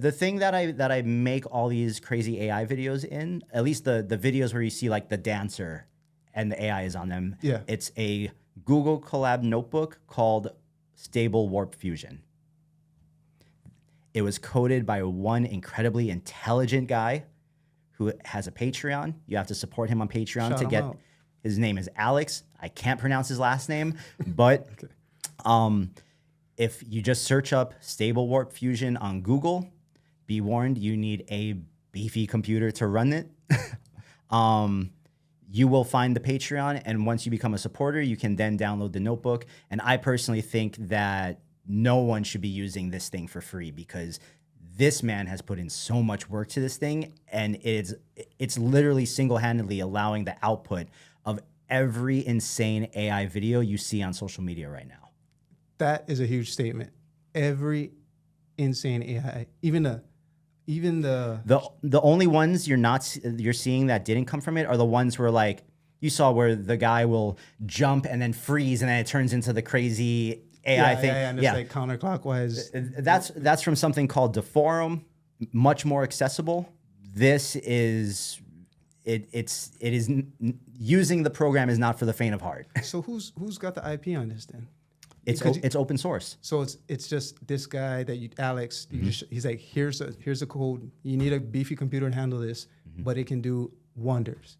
The thing that I make all these crazy AI videos in, at least the videos where you see like the dancer and the AI is on them, Yeah. it's a Google collab notebook called Stable Warp Fusion. It was coded by one incredibly intelligent guy who has a Patreon. You have to support him on Patreon Shout to him get. out. His name is Alex. I can't pronounce his last name, but if you just search up Stable Warp Fusion on Google, be warned, you need a beefy computer to run it. You will find the Patreon, and once you become a supporter, you can then download the notebook. And I personally think that no one should be using this thing for free, because this man has put in so much work to this thing, and it's literally single-handedly allowing the output of every insane AI video you see on social media right now. That is a huge statement. Every insane AI, even the only ones you're seeing that didn't come from it are the ones where, like, you saw where the guy will jump and then freeze and then it turns into the crazy AI thing. And it's like counterclockwise. That's from something called Deforum, much more accessible. This is using the program is not for the faint of heart. So who's got the IP on this then? It's open source. So it's just this guy that Alex, he's like, here's a code. You need a beefy computer to handle this, but it can do wonders.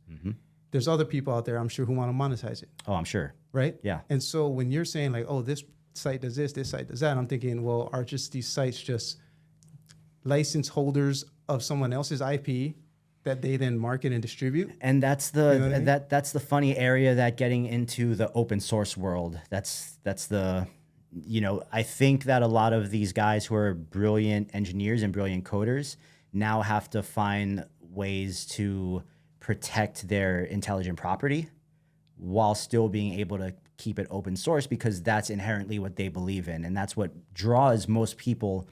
There's other people out there, I'm sure, who want to monetize it. Oh, I'm sure. Right? Yeah. And so when you're saying like, oh, this site does this site does that, I'm thinking, well, are just these sites just license holders of someone else's IP that they then market and distribute? And that's the You know what I mean? that's the funny area, that getting into the open source world. That's the, I think that a lot of these guys who are brilliant engineers and brilliant coders now have to find ways to protect their intelligent property while still being able to keep it open source, because that's inherently what they believe in, and that's what draws most people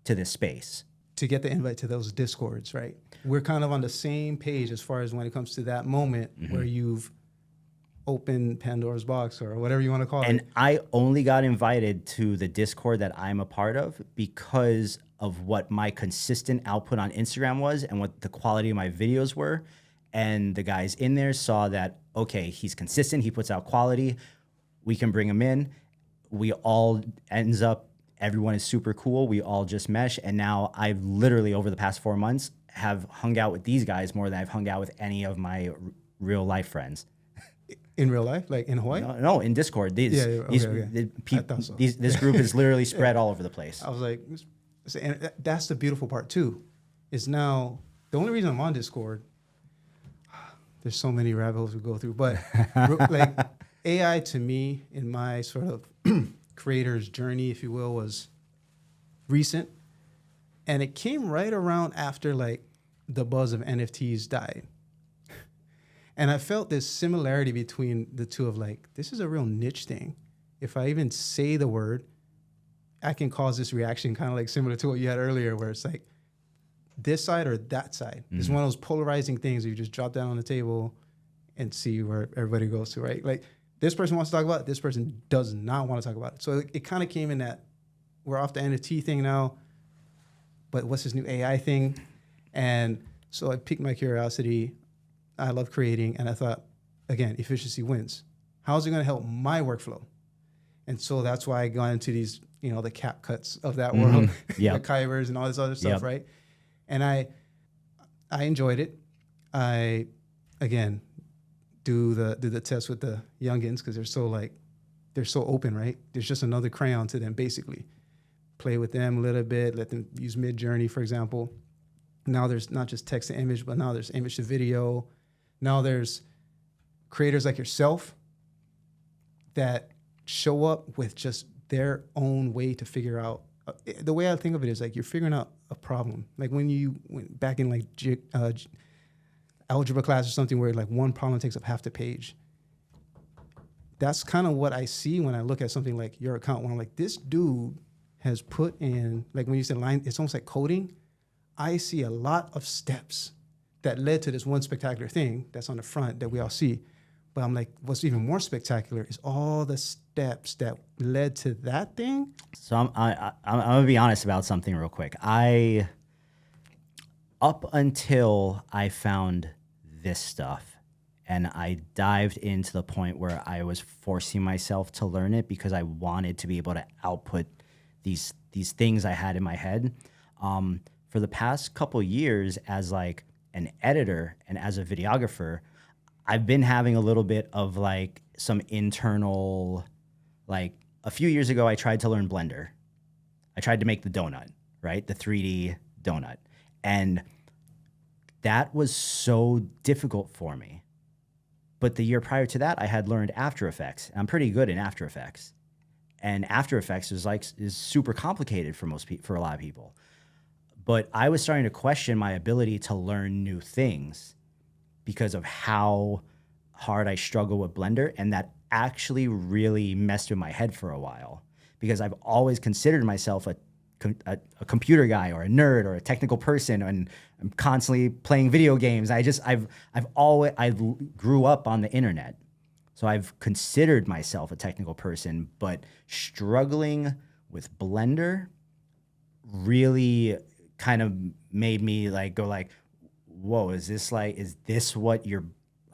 to this space. To get the invite to those discords, right? We're kind of on the same page as far as when it comes to that moment where you've opened Pandora's box or whatever you want to call it. And I only got invited to the Discord that I'm a part of because of what my consistent output on Instagram was and what the quality of my videos were. And the guys in there saw that, okay, he's consistent, he puts out quality, we can bring him in. We all ends up, everyone is super cool. We all just mesh. And now I've literally, over the past 4 months, have hung out with these guys more than I've hung out with any of my real life friends. In real life, like in Hawaii? No, in Discord. Okay. I thought so. This group is literally spread all over the place. I was like, and that's the beautiful part too, is now, the only reason I'm on Discord, there's so many rabbit holes we go through, but like AI to me, in my sort of creator's journey, if you will, was recent. And it came right around after like the buzz of NFTs died. And I felt this similarity between the two of like, this is a real niche thing. If I even say the word, I can cause this reaction, kind of like similar to what you had earlier, where it's like this side or that side. It's one of those polarizing things where you just drop down on the table and see where everybody goes to, right? Like this person wants to talk about it, this person does not want to talk about it. So it kind of came in that we're off the NFT thing now, but what's this new AI thing? And so it piqued my curiosity. I love creating, and I thought, again, efficiency wins. How's it going to help my workflow? And so that's why I got into these, the CapCuts of that world, the Kybers and all this other stuff, right? And I enjoyed it. I, again, do the test with the youngins because they're so open, right? There's just another crayon to them, basically. Play with them a little bit, let them use Mid-Journey, for example. Now there's not just text to image, but now there's image to video. Now there's creators like yourself that show up with just their own way to figure out. The way I think of it is like you're figuring out a problem. Like when you went back in like algebra class or something where like one problem takes up half the page. That's kind of what I see when I look at something like your account, when I'm like, this dude has put in, like when you said line, it's almost like coding. I see a lot of steps that led to this one spectacular thing that's on the front that we all see. But I'm like, what's even more spectacular is all the steps that led to that thing. So I'm going to be honest about something real quick. I up until I found this stuff, and I dived into the point where I was forcing myself to learn it because I wanted to be able to output these things I had in my head. For the past couple years, as like an editor and as a videographer, I've been having a little bit of like some internal, like a few years ago, I tried to learn Blender. I tried to make the donut, right? The 3D donut. And that was so difficult for me. But the year prior to that, I had learned After Effects. I'm pretty good in After Effects. And After Effects is super complicated for for a lot of people. But I was starting to question my ability to learn new things because of how hard I struggle with Blender, and that actually really messed with my head for a while because I've always considered myself a computer guy or a nerd or a technical person, and I'm constantly playing video games. I grew up on the internet, so I've considered myself a technical person, but struggling with Blender really kind of made me like go like, whoa, is this what you're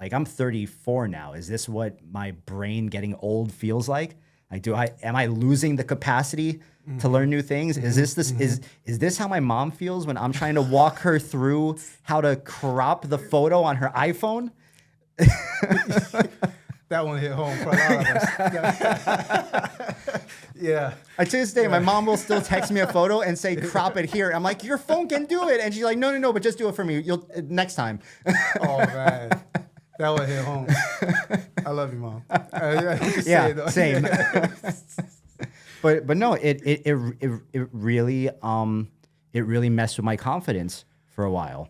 like? I'm 34 now. Is this what my brain getting old feels like? Like, am I losing the capacity to learn new things? Is this how my mom feels when I'm trying to walk her through how to crop the photo on her iPhone? That one hit home for a lot of us. Yeah. To this day, my mom will still text me a photo and say, crop it here. I'm like, your phone can do it. And she's like, no, but just do it for me. You'll next time. Oh, man. That one hit home. I love you, Mom. Yeah, same. But no, it really messed with my confidence for a while.